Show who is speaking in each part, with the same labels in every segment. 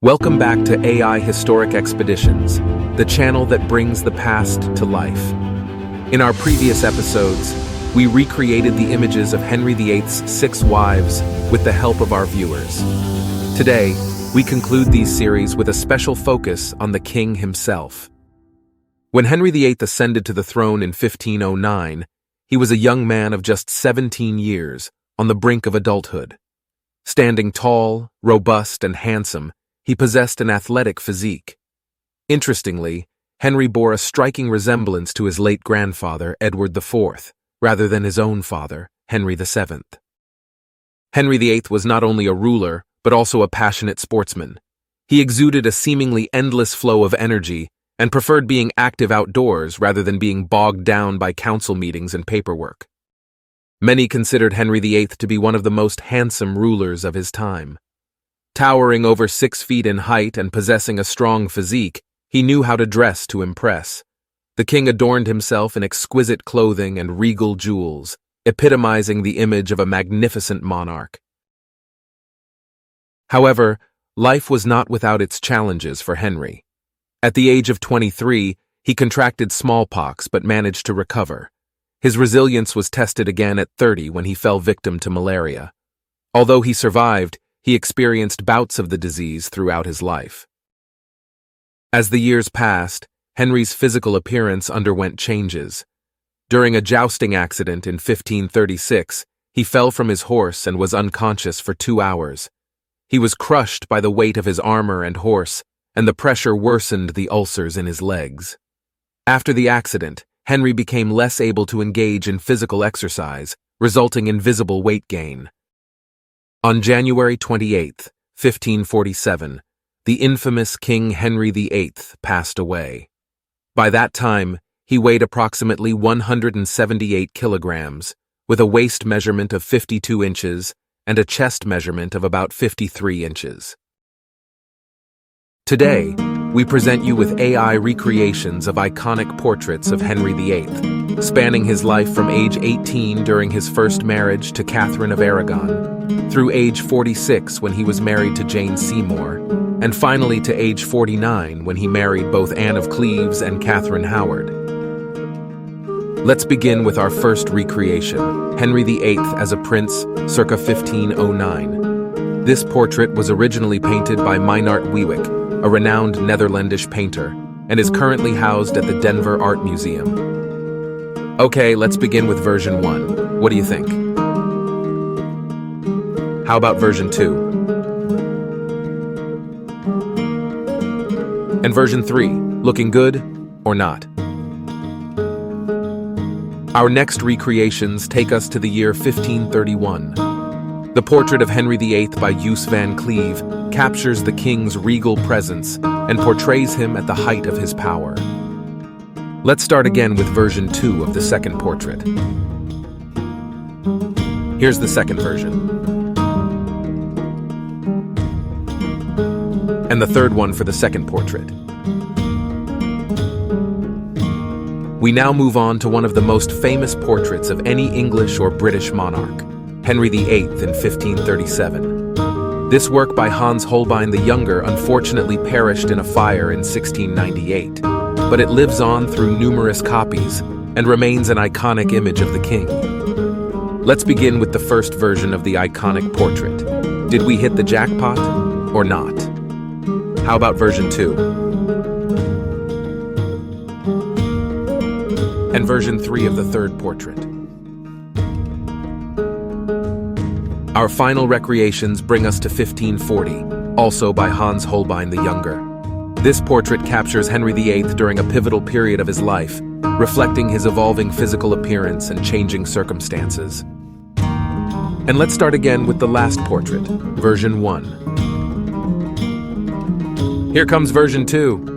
Speaker 1: Welcome back to AI Historic Expeditions, the channel that brings the past to life. In our previous episodes, we recreated the images of Henry VIII's 6 wives with the help of our viewers. Today, we conclude these series with a special focus on the king himself. When Henry VIII ascended to the throne in 1509, he was a young man of just 17 years, on the brink of adulthood. Standing tall, robust, and handsome, he possessed an athletic physique. Interestingly, Henry bore a striking resemblance to his late grandfather, Edward IV, rather than his own father, Henry VII. Henry VIII was not only a ruler, but also a passionate sportsman. He exuded a seemingly endless flow of energy and preferred being active outdoors rather than being bogged down by council meetings and paperwork. Many considered Henry VIII to be one of the most handsome rulers of his time. Towering over 6 feet in height and possessing a strong physique, he knew how to dress to impress. The king adorned himself in exquisite clothing and regal jewels, epitomizing the image of a magnificent monarch. However, life was not without its challenges for Henry. At the age of 23, he contracted smallpox but managed to recover. His resilience was tested again at 30 when he fell victim to malaria. Although he survived, he experienced bouts of the disease throughout his life. As the years passed, Henry's physical appearance underwent changes. During a jousting accident in 1536, he fell from his horse and was unconscious for 2 hours. He was crushed by the weight of his armor and horse, and the pressure worsened the ulcers in his legs. After the accident, Henry became less able to engage in physical exercise, resulting in visible weight gain. On January 28, 1547, the infamous King Henry VIII passed away. By that time, he weighed approximately 178 kilograms, with a waist measurement of 52 inches and a chest measurement of about 53 inches. Today, we present you with AI recreations of iconic portraits of Henry VIII, spanning his life from age 18 during his first marriage to Catherine of Aragon, through age 46 when he was married to Jane Seymour, and finally to age 49 when he married both Anne of Cleves and Catherine Howard. Let's begin with our first recreation, Henry VIII as a prince, circa 1509. This portrait was originally painted by Meynnart Wewyck, a renowned Netherlandish painter, and is currently housed at the Denver Art Museum. Okay, let's begin with version 1. What do you think? How about version 2? And version 3, looking good or not? Our next recreations take us to the year 1531. The portrait of Henry VIII by Joos van Cleve captures the king's regal presence and portrays him at the height of his power. Let's start again with version 2 of the second portrait. Here's the second version. And the third one for the second portrait. We now move on to one of the most famous portraits of any English or British monarch, Henry VIII in 1537. This work by Hans Holbein the Younger unfortunately perished in a fire in 1698, but it lives on through numerous copies and remains an iconic image of the king. Let's begin with the first version of the iconic portrait. Did we hit the jackpot or not? How about version 2? And version 3 of the third portrait. Our final recreations bring us to 1540, also by Hans Holbein the Younger. This portrait captures Henry VIII during a pivotal period of his life, reflecting his evolving physical appearance and changing circumstances. And let's start again with the last portrait, version 1. Here comes version 2.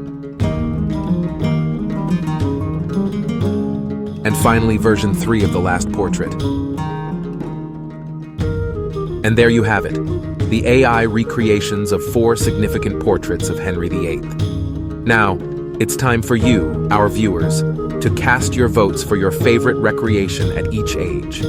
Speaker 1: And finally, version 3 of the last portrait. And there you have it, the AI recreations of 4 significant portraits of Henry VIII. Now, it's time for you, our viewers, to cast your votes for your favorite recreation at each age.